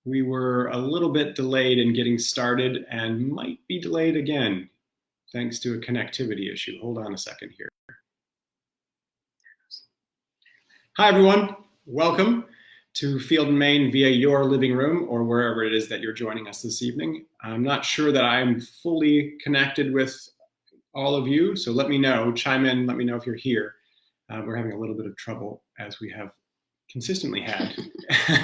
We were a little bit delayed in getting started and might be delayed again thanks to a connectivity issue. Hold on a second here. Hi, everyone. Welcome to Field and Main via your living room or wherever it is that you're joining us this evening. I'm not sure that I'm fully connected with all of you, so let me know, chime in, let me know if you're here. We're having a little bit of trouble, as we have consistently had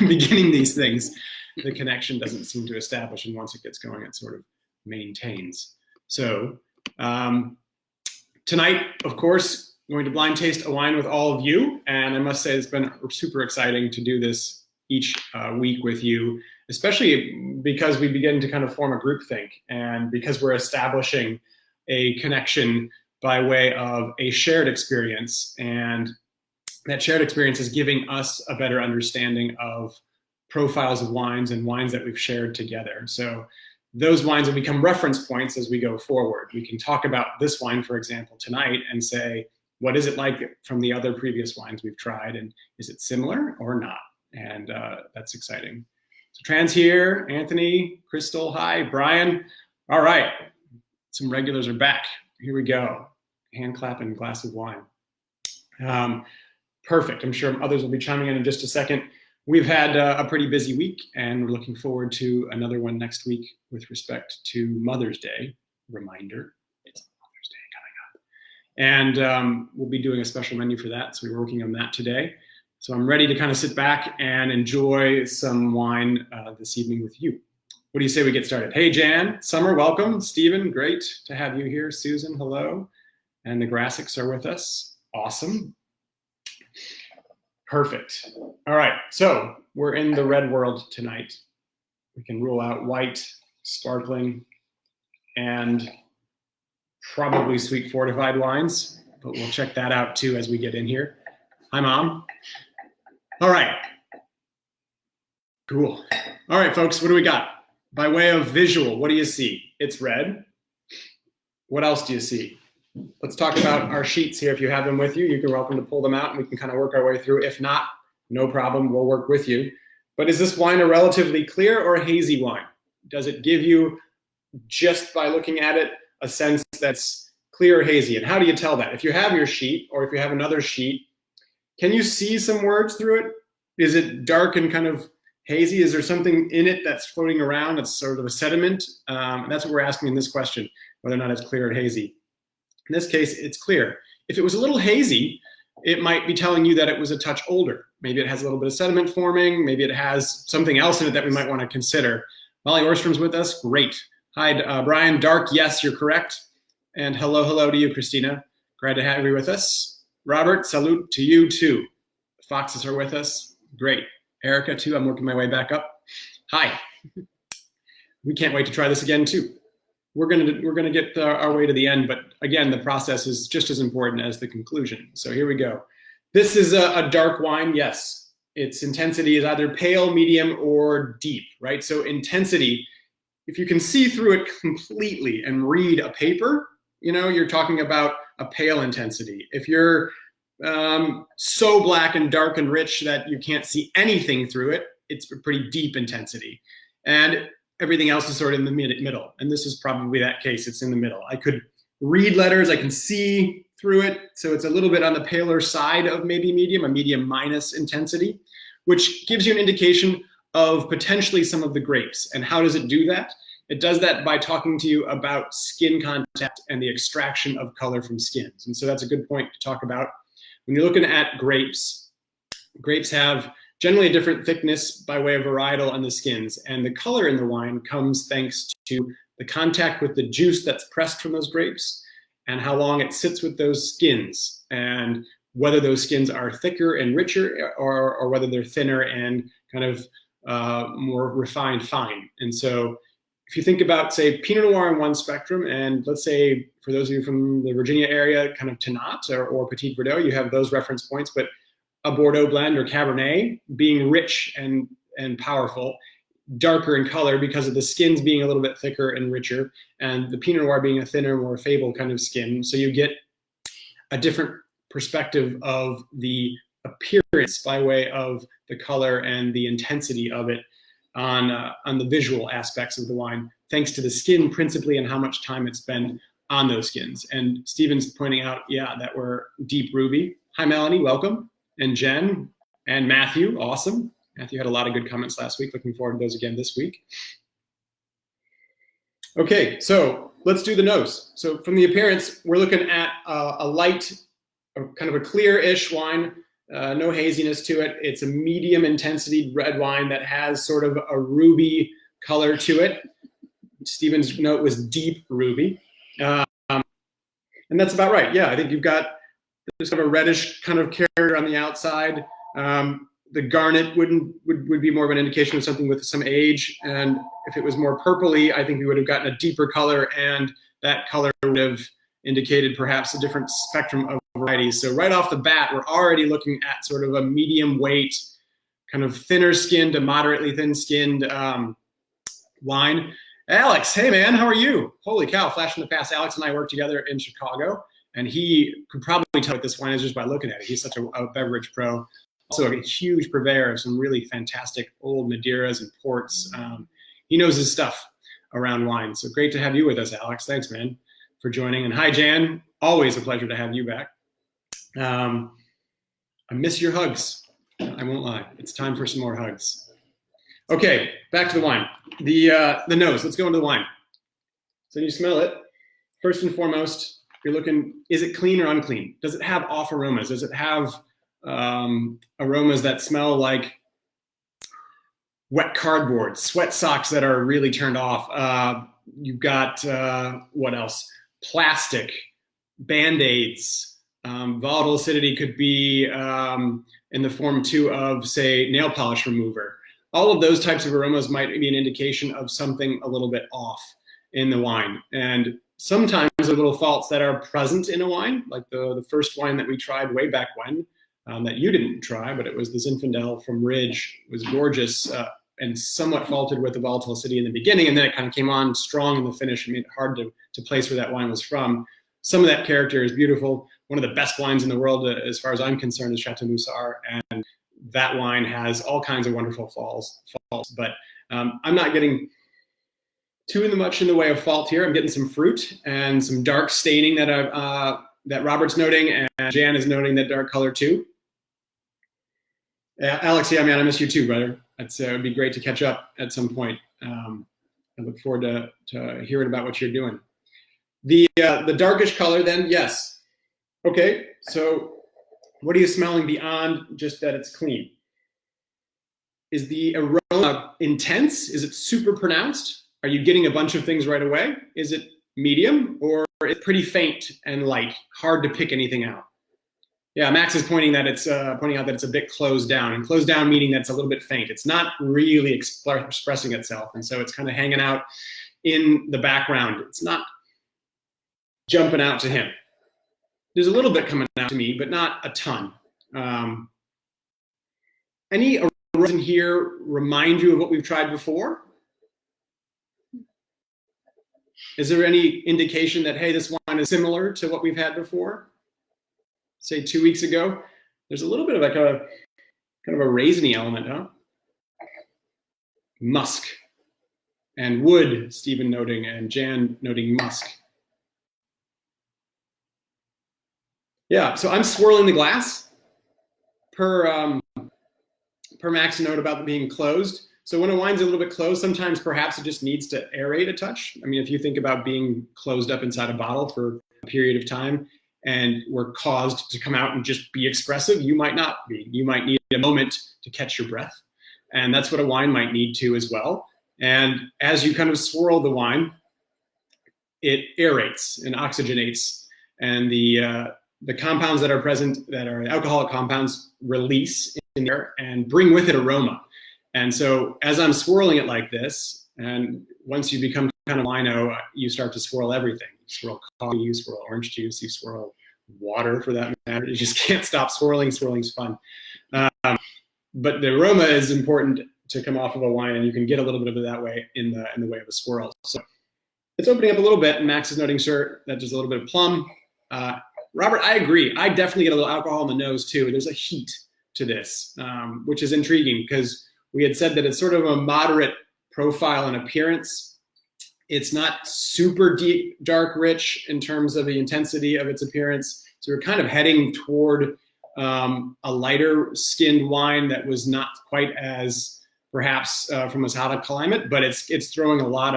beginning these things. The connection doesn't seem to establish, and once it gets going, it sort of maintains. So tonight, of course, I'm going to blind taste a wine with all of you, and I must say it's been super exciting to do this each week with you, especially because we begin to kind of form a groupthink, and because we're establishing a connection by way of a shared experience, and that shared experience is giving us a better understanding of profiles of wines and wines that we've shared together. So those wines will become reference points as we go forward. We can talk about this wine, for example, tonight and say, what is it like from the other previous wines we've tried, and is it similar or not? And that's exciting. So Trans here, Anthony, Crystal, hi, Brian. All right, some regulars are back. Here we go. Hand clap and glass of wine. Perfect. I'm sure others will be chiming in just a second. We've had a pretty busy week, and we're looking forward to another one next week with respect to Mother's Day. Reminder, it's Mother's Day coming up. And we'll be doing a special menu for that, so we're working on that today. So I'm ready to kind of sit back and enjoy some wine this evening with you. What do you say we get started? Hey, Jan, Summer, welcome. Stephen, great to have you here. Susan, hello. And the Grassics are with us. Awesome. Perfect. All right, so we're in the red world tonight. We can rule out white, sparkling, and probably sweet fortified wines, but we'll check that out too as we get in here. Hi, Mom. All right. Cool. All right, folks, what do we got? By way of visual, what do you see? It's red. What else do you see? Let's talk about our sheets here. If you have them with you, you're welcome to pull them out and we can kind of work our way through. If not, no problem, we'll work with you. But is this wine a relatively clear or hazy wine? Does it give you, just by looking at it, a sense that's clear or hazy? And how do you tell that? If you have your sheet, or if you have another sheet, can you see some words through it? Is it dark and kind of hazy? Is there something in it that's floating around that's sort of a sediment? And that's what we're asking in this question, whether or not it's clear or hazy. In this case, it's clear. If it was a little hazy, it might be telling you that it was a touch older. Maybe it has a little bit of sediment forming. Maybe it has something else in it that we might want to consider. Molly Orstrom's with us. Great. Hi, Brian. Dark, yes, you're correct. And hello to you, Christina. Glad to have you with us. Robert, salute to you too. The Foxes are with us. Great. Erica too. I'm working my way back up. Hi. We can't wait to try this again too. We're gonna get our way to the end, but again, the process is just as important as the conclusion. So here we go. This is a dark wine. Yes, its intensity is either pale, medium, or deep, right? So intensity, if you can see through it completely and read a paper, you're talking about a pale intensity. If you're so black and dark and rich that you can't see anything through it, it's a pretty deep intensity. And everything else is sort of in the middle. And this is probably that case. It's in the middle. I could read letters. I can see through it. So it's a little bit on the paler side of maybe medium, a medium minus intensity, which gives you an indication of potentially some of the grapes. And how does it do that? It does that by talking to you about skin contact and the extraction of color from skins. And so that's a good point to talk about. When you're looking at grapes, grapes have generally a different thickness by way of varietal on the skins. And the color in the wine comes thanks to the contact with the juice that's pressed from those grapes and how long it sits with those skins, and whether those skins are thicker and richer or whether they're thinner and kind of more refined fine. And so if you think about, say, Pinot Noir on one spectrum, and let's say for those of you from the Virginia area, kind of Tannat or Petit Verdot, you have those reference points, but a Bordeaux blend or Cabernet being rich and powerful, darker in color because of the skins being a little bit thicker and richer, and the Pinot Noir being a thinner, more fable kind of skin. So you get a different perspective of the appearance by way of the color and the intensity of it. on the visual aspects of the wine, thanks to the skin principally and how much time it's spent on those skins. And Stephen's pointing out, yeah, that we're deep ruby. Hi, Melanie, welcome. And Jen and Matthew, awesome. Matthew had a lot of good comments last week. Looking forward to those again this week. Okay, so let's do the nose. So from the appearance, we're looking at a light, kind of a clear-ish wine, no haziness to it. It's a medium intensity red wine that has sort of a ruby color to it. Stephen's note was deep ruby. And that's about right. Yeah, I think you've got this kind of a reddish kind of character on the outside. The garnet would be more of an indication of something with some age. And if it was more purpley, I think we would have gotten a deeper color, and that color would have indicated perhaps a different spectrum of varieties. So right off the bat, we're already looking at sort of a medium weight, kind of thinner skinned to moderately thin skinned wine. Alex, hey man, how are you? Holy cow, flash from the past. Alex and I worked together in Chicago, and he could probably tell what this wine is just by looking at it. He's such a beverage pro. Also a huge purveyor of some really fantastic old Madeiras and ports. He knows his stuff around wine. So great to have you with us, Alex. Thanks, man, for joining. And hi, Jan. Always a pleasure to have you back. I miss your hugs. I won't lie. It's time for some more hugs. Okay, back to the wine. The nose. Let's go into the wine. So you smell it. First and foremost, you're looking, is it clean or unclean? Does it have off aromas? Does it have aromas that smell like wet cardboard, sweat socks that are really turned off? You've got, what else? Plastic, Band-Aids. Volatile acidity could be in the form too of, say, nail polish remover. All of those types of aromas might be an indication of something a little bit off in the wine. And sometimes there are little faults that are present in a wine, like the first wine that we tried way back when, that you didn't try, but it was the Zinfandel from Ridge. It was gorgeous and somewhat faulted with the volatile acidity in the beginning, and then it kind of came on strong in the finish and made it hard to place where that wine was from. Some of that character is beautiful. One of the best wines in the world, as far as I'm concerned, is Chateau Moussard, and that wine has all kinds of wonderful faults. But I'm not getting too much in the way of fault here. I'm getting some fruit and some dark staining that Robert's noting, and Jan is noting that dark color too. Alex, yeah, man, I miss you too, brother. It would be great to catch up at some point. I look forward to hearing about what you're doing. The darkish color then, yes. Okay, so what are you smelling beyond just that it's clean? Is the aroma intense? Is it super pronounced? Are you getting a bunch of things right away? Is it medium, or is it pretty faint and light, hard to pick anything out? Yeah, Max is pointing out that it's a bit closed down, and closed down meaning that it's a little bit faint. It's not really expressing itself, and so it's kind of hanging out in the background. It's not jumping out to him. There's a little bit coming out to me, but not a ton. Any aromas in here remind you of what we've tried before? Is there any indication that, hey, this wine is similar to what we've had before? Say 2 weeks ago? There's a little bit of like a kind of a raisiny element, huh? Musk. And wood, Stephen noting, and Jan noting musk. Yeah, so I'm swirling the glass per Max's note about being closed. So when a wine's a little bit closed, sometimes perhaps it just needs to aerate a touch. I mean, if you think about being closed up inside a bottle for a period of time and were caused to come out and just be expressive, you might not be. You might need a moment to catch your breath. And that's what a wine might need to as well. And as you kind of swirl the wine, it aerates and oxygenates, and the compounds that are present, that are alcoholic compounds, release in there and bring with it aroma. And so as I'm swirling it like this, and once you become kind of wino, you start to swirl everything. You swirl coffee, you swirl orange juice, you swirl water for that matter. You just can't stop swirling. Swirling's fun. But the aroma is important to come off of a wine, and you can get a little bit of it that way in the way of a swirl. So it's opening up a little bit, and Max is noting, sir, that there's a little bit of plum. Robert, I agree. I definitely get a little alcohol in the nose too. There's a heat to this, which is intriguing because we had said that it's sort of a moderate profile and appearance. It's not super deep, dark, rich in terms of the intensity of its appearance. So we're kind of heading toward a lighter skinned wine that was not quite as perhaps from a hot climate, but it's throwing a lot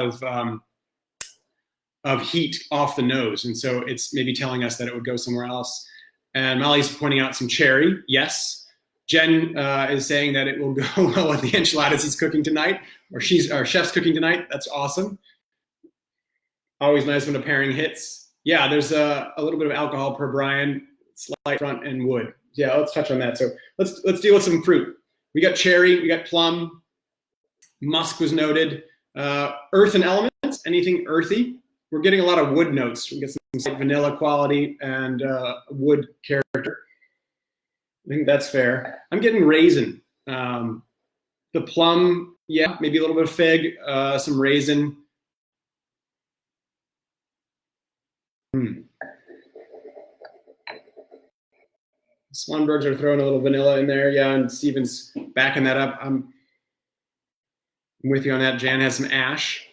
of heat off the nose. And so it's maybe telling us that it would go somewhere else. And Molly's pointing out some cherry. Yes. Jen is saying that it will go well with the enchiladas he's cooking tonight, or our chef's cooking tonight. That's awesome. Always nice when a pairing hits. Yeah, there's a little bit of alcohol per Brian, slight front and wood. Yeah, let's touch on that. So let's deal with some fruit. We got cherry, we got plum, musk was noted. Earth and elements, anything earthy. We're getting a lot of wood notes. We get some slight vanilla quality and wood character. I think that's fair. I'm getting raisin. The plum, yeah, maybe a little bit of fig, some raisin. Swanbergs are throwing a little vanilla in there. Yeah, and Steven's backing that up. I'm with you on that. Jan has some ash.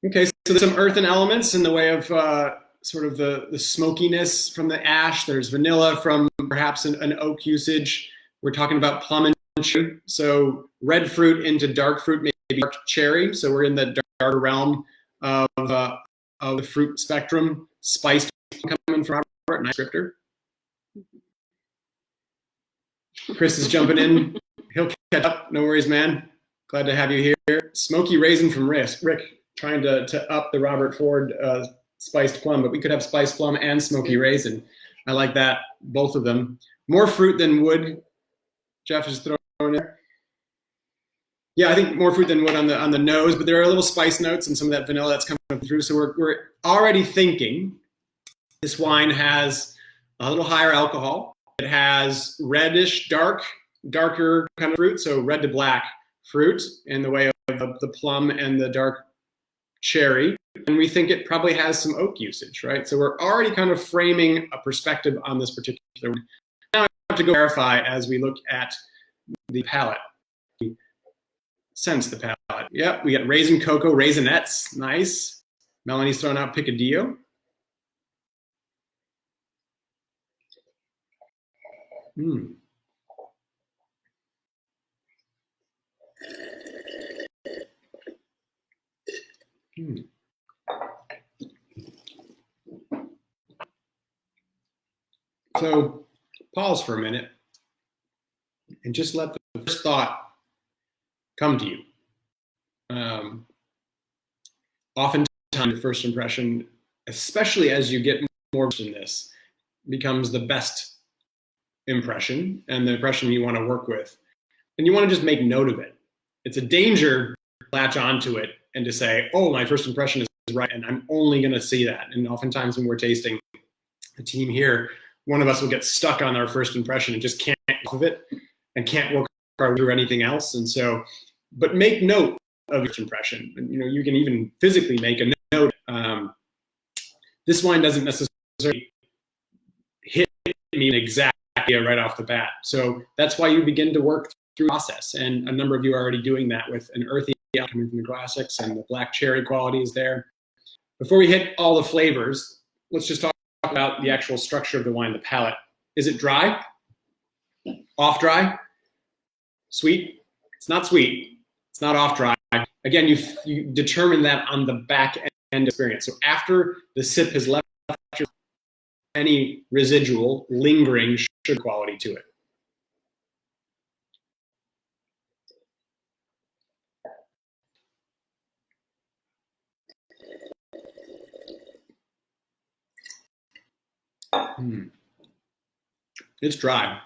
Okay, so there's some earthen elements in the way of sort of the smokiness from the ash. There's vanilla from perhaps an oak usage. We're talking about plum and cherry. So red fruit into dark fruit, maybe dark cherry. So we're in the darker realm of the fruit spectrum. Spiced coming from Robert, nice descriptor. Chris is jumping in. He'll catch up. No worries, man. Glad to have you here. Smoky raisin from Rick, trying to up the Robert Ford spiced plum, but we could have spiced plum and smoky raisin. I like that, both of them. More fruit than wood. Jeff is throwing in. Yeah, I think more fruit than wood on the nose, but there are little spice notes and some of that vanilla that's coming through. So we're already thinking this wine has a little higher alcohol. It has reddish, darker kind of fruit, so red to black fruit in the way of the plum and the dark cherry. And we think it probably has some oak usage, right? So we're already kind of framing a perspective on this particular one. Now I have to go verify as we look at the palate. Sense the palate. Yep, we got raisin cocoa, raisinettes, nice. Melanie's throwing out picadillo. So pause for a minute and just let the first thought come to you. Oftentimes, the first impression, especially as you get more in this, becomes the best impression and the impression you want to work with. And you want to just make note of it. It's a danger to latch onto it and to say, oh, my first impression is right, and I'm only going to see that. And oftentimes when we're tasting a team here, one of us will get stuck on our first impression and just can't off of it and can't work through anything else. And so, but make note of your impression. And, you can even physically make a note. This wine doesn't necessarily hit me an exact idea right off the bat. So that's why you begin to work through the process. And a number of you are already doing that with an earthy coming from the classics and the black cherry qualities there. Before we hit all the flavors, let's just talk about the actual structure of the wine, the palate. Is it dry? Off dry? Sweet? It's not sweet. It's not off dry. Again, you determine that on the back end experience. So after the sip has left any residual lingering sugar quality to it. It's dry.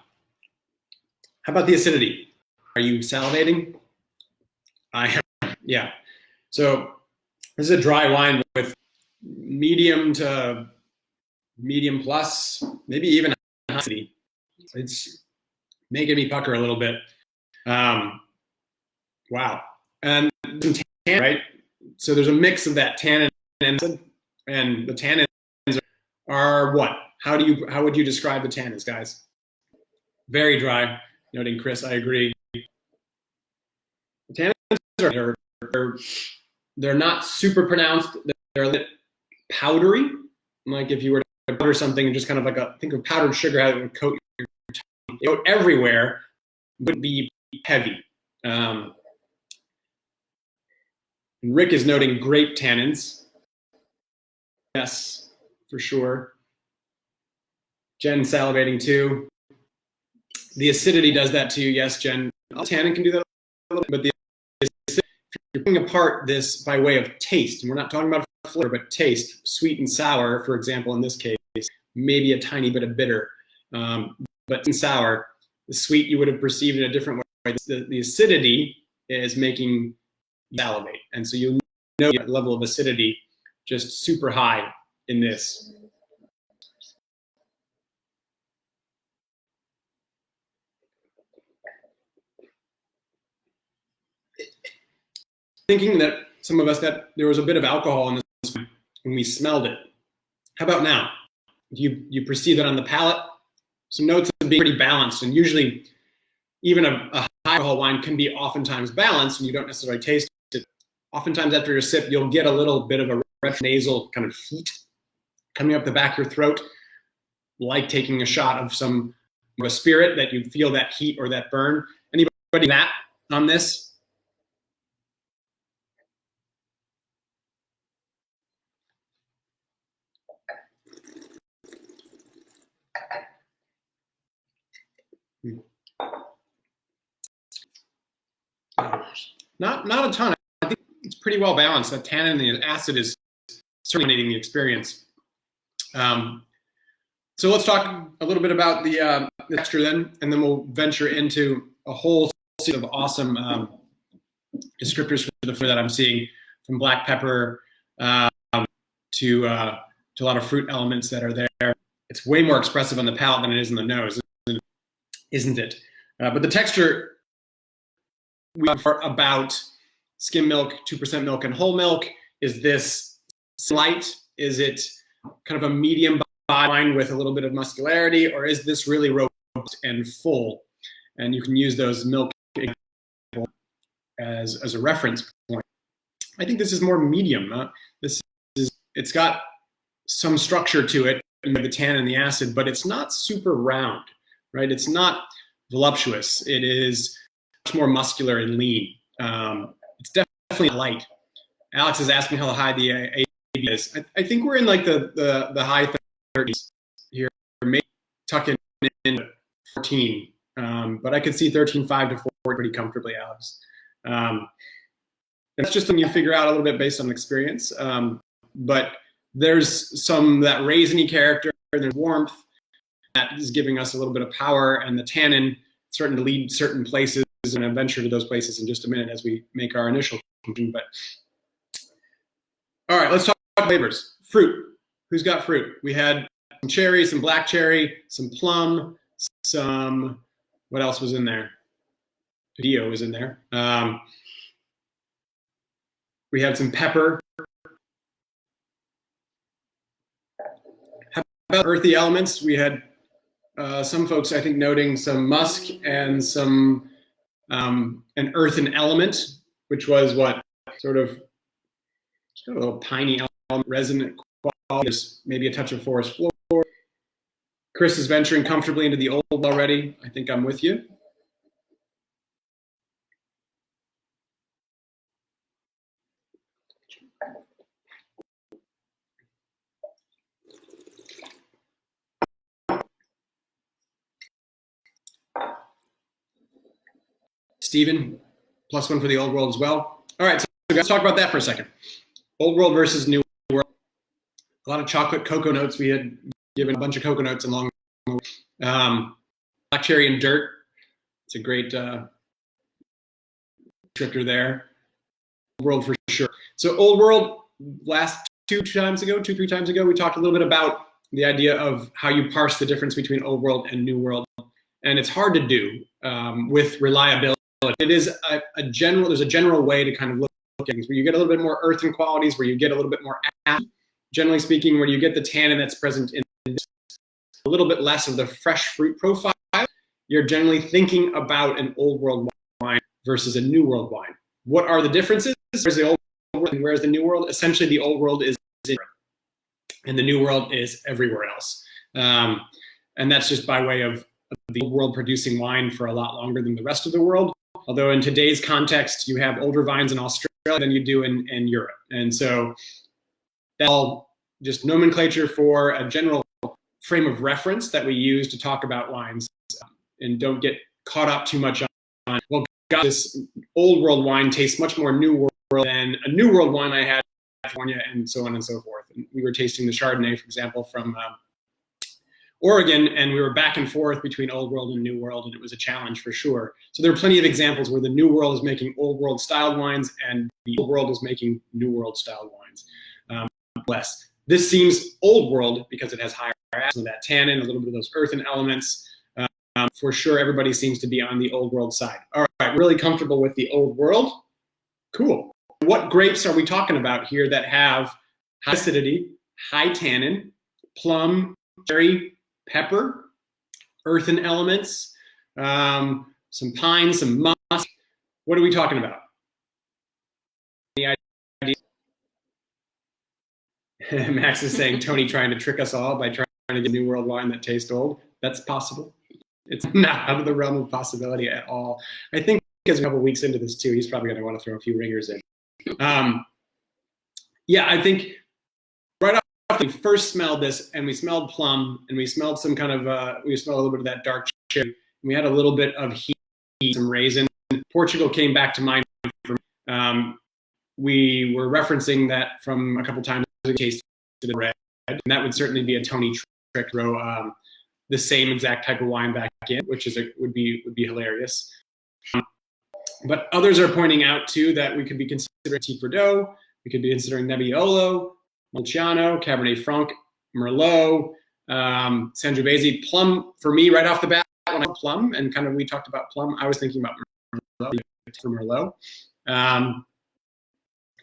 How about the acidity? Are you salivating? I am, yeah. So this is a dry wine with medium to medium plus, maybe even acidity. It's making me pucker a little bit. Wow. And some tannin, right? So there's a mix of that tannin and acid, and the tannins are what? How would you describe the tannins, guys? Very dry. noting Chris, I agree. The tannins they're not super pronounced. They're a bit powdery. Like if you were to powder something and just kind of like think of powdered sugar, how it would coat your tongue. It would everywhere, wouldn't be heavy. Rick is noting grape tannins. Yes, for sure. Jen salivating too. The acidity does that too. Yes, Jen. Tannin can do that a little bit, but the acidity, if you're pulling apart this by way of taste, and we're not talking about flavor, but taste, sweet and sour, for example, in this case, maybe a tiny bit of bitter, but in sour, the sweet you would have perceived in a different way. The acidity is making you salivate, and so you'll know the level of acidity just super high in this. Thinking that some of us that there was a bit of alcohol in this when we smelled it. How about now? You perceive it on the palate. Some notes of being pretty balanced, and usually even a high alcohol wine can be oftentimes balanced, and you don't necessarily taste it. Oftentimes after your sip, you'll get a little bit of a nasal kind of heat coming up the back of your throat, like taking a shot of a spirit that you feel that heat or that burn. Anybody that on this? Not a ton. I think it's pretty well balanced. The tannin and the acid is certainly the experience. So let's talk a little bit about the texture then, and then we'll venture into a whole series of awesome descriptors for the flavor that I'm seeing, from black pepper to a lot of fruit elements that are there. It's way more expressive on the palate than it is in the nose, isn't it? But the texture, we are about skim milk, 2% milk, and whole milk. Is this light? Is it kind of a medium body wine with a little bit of muscularity, or is this really robust and full? And you can use those milk as a reference point. I think this is more medium. It's got some structure to it, the tannin and the acid, but it's not super round, right? It's not voluptuous. It is much more muscular and lean. It's definitely light. Alex is asking how high the ABV is. I think we're in like the high 30s here, maybe tucking in 14, but I could see 13.5 to 4 pretty comfortably, Alex. That's just something you figure out a little bit based on experience. But there's that raisiny character, there's warmth that is giving us a little bit of power, and the tannin starting to lead certain places, and I'll venture to those places in just a minute as we make our initial conclusion. But all right, let's talk flavors. Fruit. Who's got fruit? We had some cherry, some black cherry, some plum, what else was in there? Padillo was in there. We had some pepper. How about earthy elements? We had some folks, I think, noting some musk and some an earthen element, which was what sort of a little piney element, resonant quality, maybe a touch of forest floor. Chris is venturing comfortably into the old already. I think I'm with you. Stephen, +1 for the old world as well. All right, so let's talk about that for a second. Old world versus new world. A lot of chocolate cocoa notes. We had given a bunch of cocoa notes along the way. Black cherry and dirt. It's a great descriptor there. Old world for sure. So old world, last 3 times ago, we talked a little bit about the idea of how you parse the difference between old world and new world. And it's hard to do with reliability. It is there's a general way to kind of look at things where you get a little bit more earthen qualities, where you get a little bit more acid, generally speaking, where you get the tannin that's present in a little bit less of the fresh fruit profile, you're generally thinking about an old world wine versus a new world wine. What are the differences? Where's the old world and where's the new world? Essentially, the old world is in Europe, and the new world is everywhere else. And that's just by way of the old world producing wine for a lot longer than the rest of the world. Although in today's context, you have older vines in Australia than you do in Europe. And so that's all just nomenclature for a general frame of reference that we use to talk about wines, and don't get caught up too much on, well, God, this old world wine tastes much more new world than a new world wine I had in California, and so on and so forth. And we were tasting the Chardonnay, for example, from Oregon, and we were back and forth between old world and new world, and it was a challenge for sure. So there are plenty of examples where the new world is making old world styled wines and the old world is making new world styled wines. Less. This seems old world because it has higher acid, that tannin, a little bit of those earthen elements. For sure, everybody seems to be on the old world side. All right, really comfortable with the old world. Cool. What grapes are we talking about here that have high acidity, high tannin, plum, cherry, pepper, earthen elements, some pine, some musk? What are we talking about? Any idea? Max is saying Tony trying to trick us all by trying to get new world wine that tastes old. That's possible. It's not out of the realm of possibility at all. I think because we're a couple weeks into this too, he's probably going to want to throw a few ringers in. Yeah, I think right off we first smelled this, and we smelled plum, and we smelled some kind of we smelled a little bit of that dark cherry. And we had a little bit of heat, some raisin. Portugal came back to mind for me. We were referencing that from a couple times. We tasted red, and that would certainly be a Tony trick. Throw the same exact type of wine back in, which is would be hilarious. But others are pointing out too that we could be considering Petit Verdot, we could be considering Nebbiolo, Molciano, Cabernet Franc, Merlot, Sangiovese, plum. For me, right off the bat, when I plum, and kind of we talked about plum, I was thinking about Merlot for Merlot.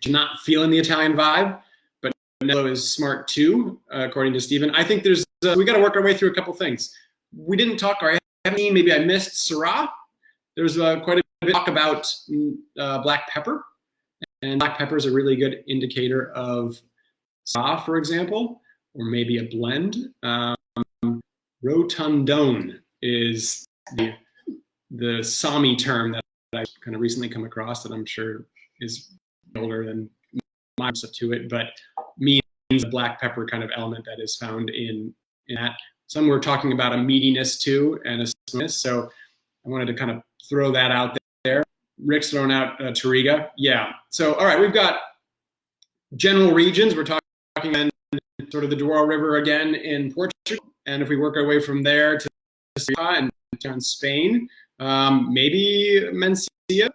Not feeling the Italian vibe, but Nebbiolo is smart too, according to Stephen. I think there's we got to work our way through a couple things. We didn't talk, or maybe I missed Syrah. There's quite a bit of talk about black pepper, and black pepper is a really good indicator of Syrah, for example, or maybe a blend. Rotundone is the Sami term that I kind of recently come across that I'm sure is older than my to it, but means the black pepper kind of element that is found in that. Some were talking about a meatiness too and a sweetness, so I wanted to kind of throw that out there. Rick's thrown out Touriga. Yeah. So, all right, we've got general regions. We're talking then sort of the Douro River again in Portugal, and if we work our way from there to and down Spain, maybe Mencia.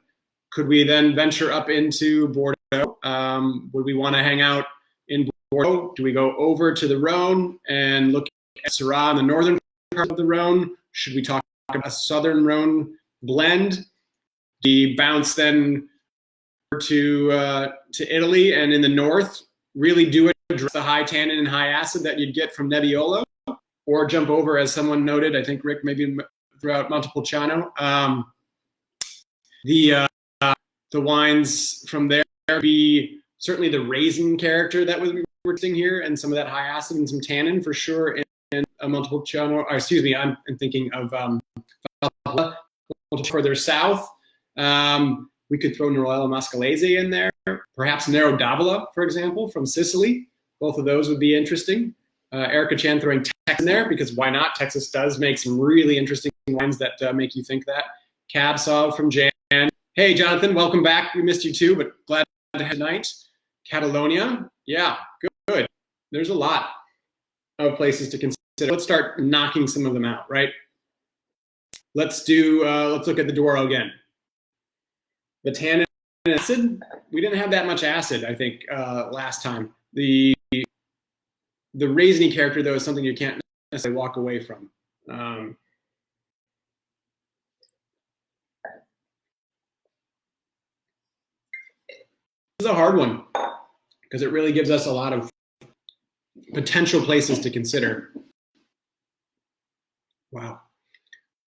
Could we then venture up into Bordeaux? Would we want to hang out in Bordeaux? Do we go over to the Rhone and look at Syrah in the northern part of the Rhone? Should we talk about a southern Rhone blend? We bounce then to Italy, and in the north, really do address the high tannin and high acid that you'd get from Nebbiolo, or jump over, as someone noted, I think Rick maybe throughout Montepulciano. The wines from there be certainly the raisin character that we're seeing here, and some of that high acid and some tannin for sure in Montepulciano. Or excuse me, I'm thinking of further south. We could throw Nerello Mascalese in there, perhaps Nero d'Avola, for example, from Sicily. Both of those would be interesting. Erica Chan throwing Texas in there, because why not? Texas does make some really interesting wines that make you think that. Cab Sauv from Jan. Hey, Jonathan, welcome back. We missed you too, but glad to have tonight. Catalonia, yeah, good. There's a lot of places to consider. Let's start knocking some of them out, right? Let's look at the Douro again. The tannin acid, we didn't have that much acid, I think, last time. The raisiny character, though, is something you can't necessarily walk away from. This is a hard one because it really gives us a lot of potential places to consider. Wow.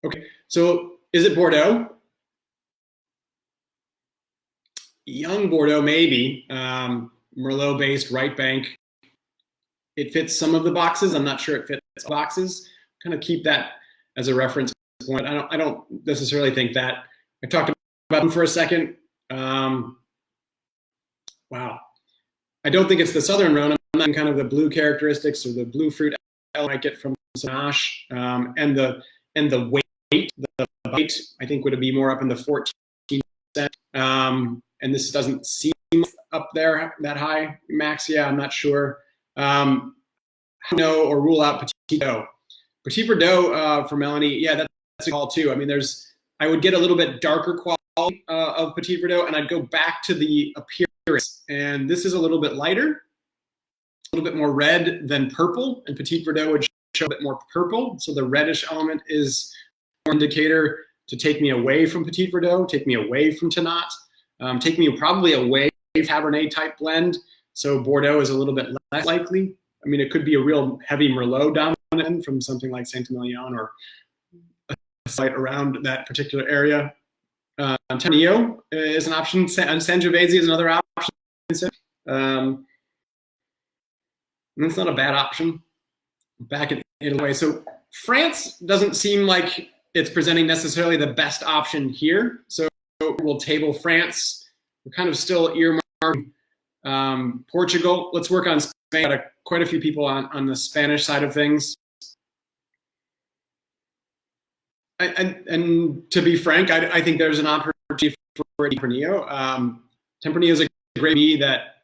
Okay, So is it Bordeaux? Young Bordeaux, maybe. Merlot-based, right bank. It fits some of the boxes. I'm not sure it fits all boxes. Kind of keep that as a reference point. I don't necessarily think that. I talked about them for a second. Wow. I don't think it's the Southern Rhone. I'm not kind of the blue characteristics or the blue fruit I might get from Grenache. And the weight, the weight, I think would be more up in the 14%. And this doesn't seem up there that high. Max, yeah, I'm not sure. No, or rule out Petit Verdot. Petit Verdot for Melanie, yeah, that's a call too. I mean, I would get a little bit darker quality of Petit Verdot, and I'd go back to the appearance. And this is a little bit lighter, a little bit more red than purple, and Petit Verdot would show a bit more purple. So the reddish element is an indicator to take me away from Petit Verdot, take me away from Tannat, take me probably away from Cabernet type blend. So Bordeaux is a little bit less likely. I mean, it could be a real heavy Merlot dominant from something like Saint-Emilion or a site around that particular area. Tempranillo is an option. Sangiovese is another option. And it's not a bad option. Back in Italy. So France doesn't seem like it's presenting necessarily the best option here. So we'll table France. We're kind of still earmarking Portugal. Let's work on Spain. Got quite a few people on the Spanish side of things. And to be frank, I think there's an opportunity for Tempranillo. Tempranillo is a great bee that,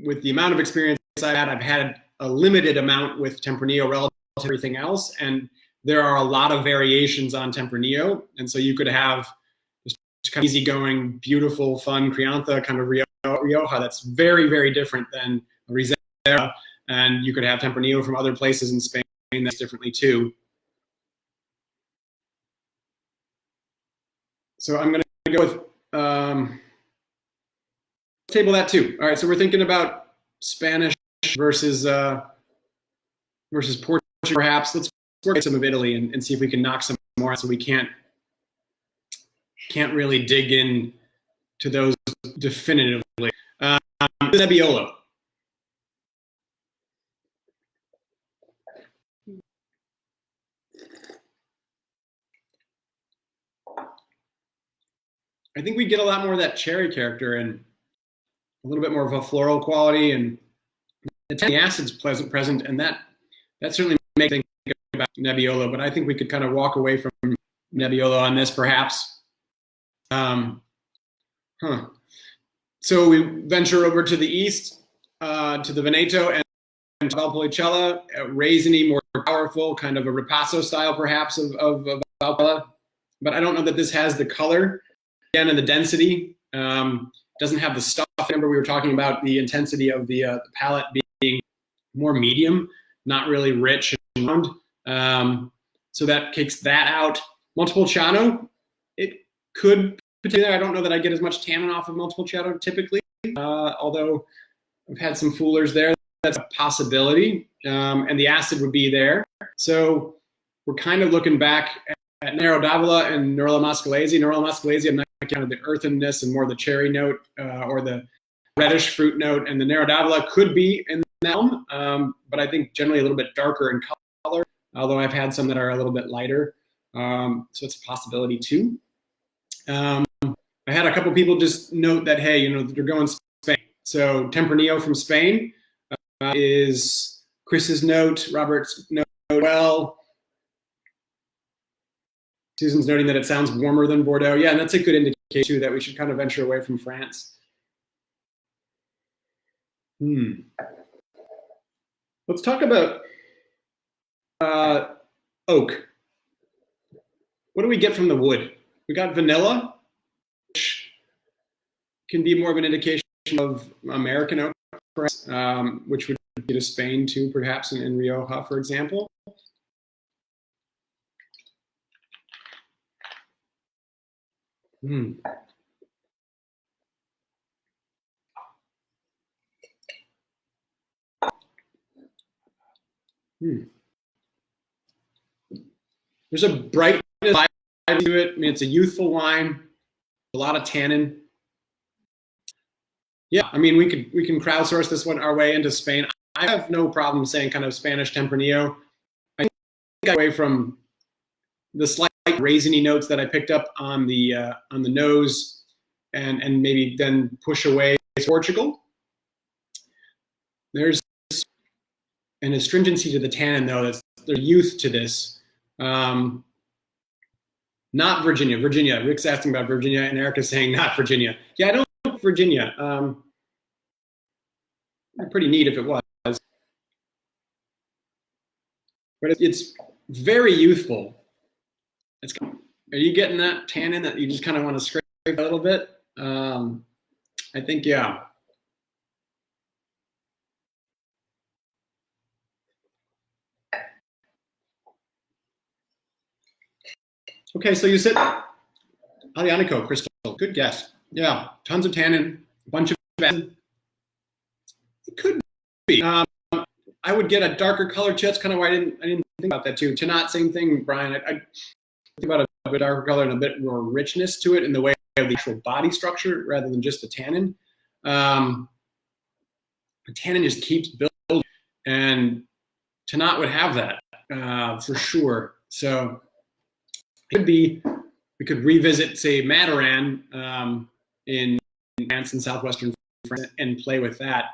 with the amount of experience I've had a limited amount with Tempranillo relative to everything else, and there are a lot of variations on Tempranillo, and so you could have just kind of easygoing, beautiful, fun Crianza, kind of Rioja that's very, very different than Rosera, and you could have Tempranillo from other places in Spain that's differently too. So I'm going to go with table that too. All right, so we're thinking about Spanish versus Portugal, perhaps. Let's work at some of Italy and see if we can knock some more out, so we can't really dig in to those definitively. Nebbiolo. I think we get a lot more of that cherry character and a little bit more of a floral quality, and the acid's present, and that certainly makes me think about Nebbiolo. But I think we could kind of walk away from Nebbiolo on this, perhaps. So we venture over to the east, to the Veneto and Valpolicella, raisiny, more powerful, kind of a ripasso style, perhaps, of Valpolicella. But I don't know that this has the color, again, and the density. Doesn't have the stuff. Remember, we were talking about the intensity of the palate being more medium, not really rich and round. So that kicks that out. Montepulciano, it could potentially. I don't know that I get as much tannin off of Montepulciano typically, although I've had some foolers there. That's a possibility, and the acid would be there. So we're kind of looking back at Nero d'Avola and Nerolo Mascalese. Nerolo Mascalese, I'm not kind of the earthenness and more the cherry note or the reddish fruit note, and the Nero d'Avola could be in the elm, but I think generally a little bit darker in color, although I've had some that are a little bit lighter. So it's a possibility too. I had a couple people just note that, hey, you know, they're going Spain. So Tempranillo from Spain is Chris's note, Robert's note well. Susan's noting that it sounds warmer than Bordeaux. Yeah, and that's a good indication too that we should kind of venture away from France. Let's talk about oak. What do we get from the wood? We got vanilla, which can be more of an indication of American oak, perhaps, which would be to Spain too, perhaps in Rioja, for example. There's a brightness to it. I mean, it's a youthful wine, a lot of tannin. Yeah, I mean, we can crowdsource this one our way into Spain. I have no problem saying kind of Spanish Tempranillo. I think I got away from the slight raisiny notes that I picked up on the nose, and maybe then push away to Portugal. There's an astringency to the tannin, though. There's youth to this. Not Virginia. Virginia. Rick's asking about Virginia, and Erica's saying not Virginia. Yeah, I don't like Virginia. Pretty neat if it was. But it's very youthful. Are you getting that tannin that you just kind of want to scrape a little bit? I think, yeah. Okay, so you said Aglianico, Crystal. Good guess. Yeah, tons of tannin, a bunch of acid. It could be. I would get a darker color too. That's kind of why I didn't think about that too. Tannat, same thing, Brian. I think about a bit darker color and a bit more richness to it in the way of the actual body structure rather than just the tannin. The tannin just keeps building, and Tannat would have that for sure. So it could be, we could revisit, say, Mataran in France and southwestern France and play with that.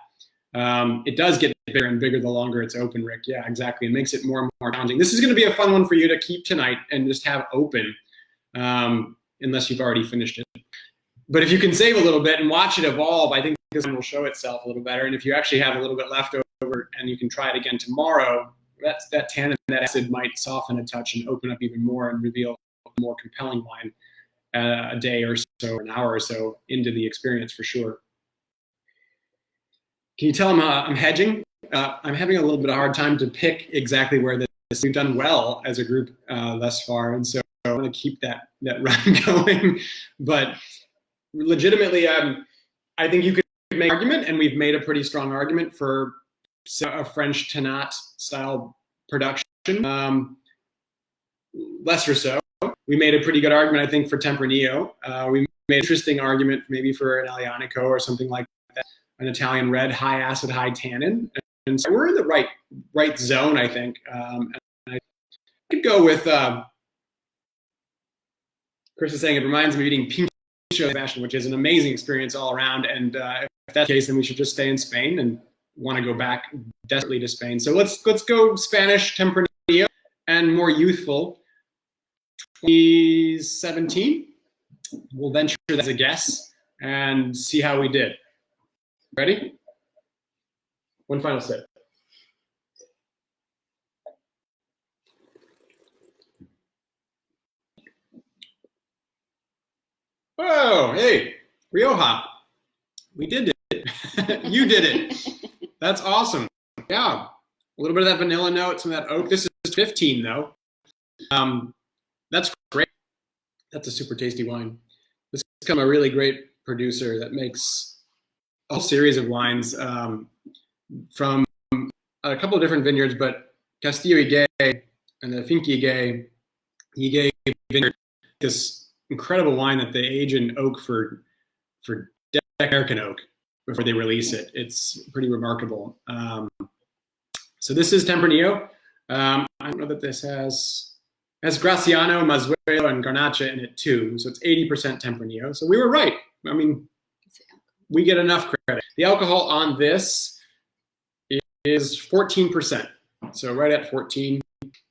It does get bigger and bigger the longer it's open, Rick. Yeah, exactly. It makes it more and more challenging. This is going to be a fun one for you to keep tonight and just have open, unless you've already finished it. But if you can save a little bit and watch it evolve, I think this one will show itself a little better. And if you actually have a little bit left over and you can try it again tomorrow, that tannin, that acid might soften a touch and open up even more and reveal a more compelling wine a day or so, an hour or so into the experience for sure. Can you tell them I'm hedging? I'm having a little bit of a hard time to pick exactly where this. We've done well as a group thus far, and so I want to keep that run going. But legitimately, I think you could make an argument, and we've made a pretty strong argument for a French Tannat style production. Lesser so. We made a pretty good argument, I think, for Tempranillo. We made an interesting argument maybe for an Aglianico or something like that. An Italian red, high acid, high tannin, and so we're in the right zone, I think. And I could go with. Chris is saying it reminds me of eating Pincho Sebastian, which is an amazing experience all around. And if that's the case, then we should just stay in Spain and want to go back desperately to Spain. So let's go Spanish Tempranillo and more youthful. 2017. We'll venture as a guess and see how we did. Ready? One final sip. Oh, hey, Rioja. We did it. You did it. That's awesome. Yeah. A little bit of that vanilla note, some of that oak. This is 15, though. That's great. That's a super tasty wine. This is become a really great producer that makes a whole series of wines from a couple of different vineyards, but Castillo Higuet and the Finca Higuet vineyard, this incredible wine that they age in oak for American oak before they release it. It's pretty remarkable. So this is Tempranillo. I don't know that this has Graciano, Mazuelo, and Garnacha in it too. So it's 80% Tempranillo. So we were right. I mean, we get enough credit. The alcohol on this is 14%. So right at 14.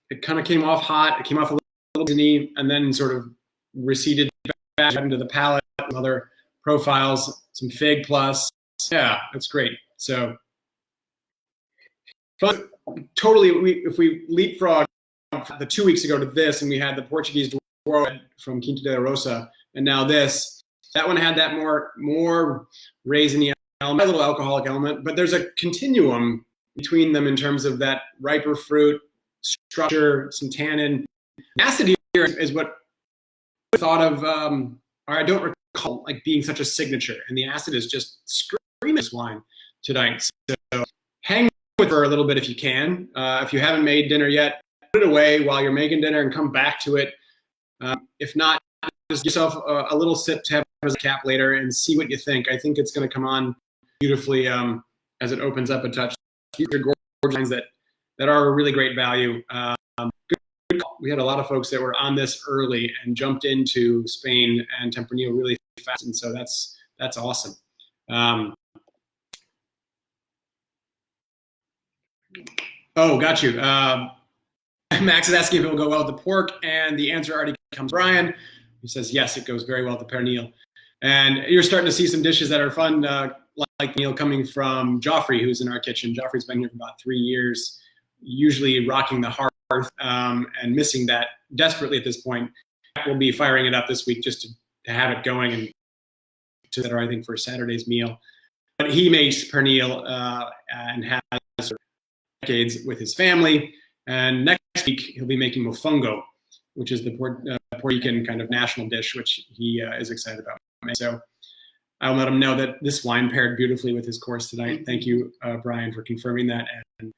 It kind of came off hot. It came off a little zinny and then sort of receded back into the palate. Other profiles, some fig plus. Yeah, that's great. So but totally, if we leapfrog the 2 weeks ago to this, and we had the Portuguese Douro from Quinta de la Rosa, and now this. That one had that more raisiny element, a little alcoholic element, but there's a continuum between them in terms of that riper fruit structure, some tannin. Acid here is what I thought of, or I don't recall like being such a signature, and the acid is just screaming this wine tonight. So hang with her a little bit if you can. If you haven't made dinner yet, put it away while you're making dinner and come back to it. If not, just give yourself a little sip to have as a cap later and see what you think. I think it's going to come on beautifully as it opens up a touch. These are gorgeous lines that are a really great value. Good call. We had a lot of folks that were on this early and jumped into Spain and Tempranillo really fast, and so that's awesome. Oh, got you. Max is asking if it will go well with the pork, and the answer already comes from Brian. He says, yes, it goes very well with the pernil. And you're starting to see some dishes that are fun, like Neal, coming from Joffrey, who's in our kitchen. Joffrey's been here for about 3 years, usually rocking the hearth and missing that desperately at this point. We'll be firing it up this week just to have it going and to that, I think, for Saturday's meal. But he makes pernil and has for decades with his family. And next week, he'll be making mofongo, which is the Puerto Rican kind of national dish, which he is excited about. So I'll let him know that this wine paired beautifully with his course tonight. Thank you, Brian, for confirming that, and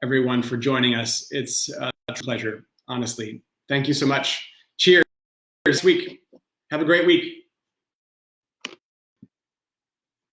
everyone for joining us. It's a pleasure, honestly. Thank you so much. Cheers this week. Have a great week.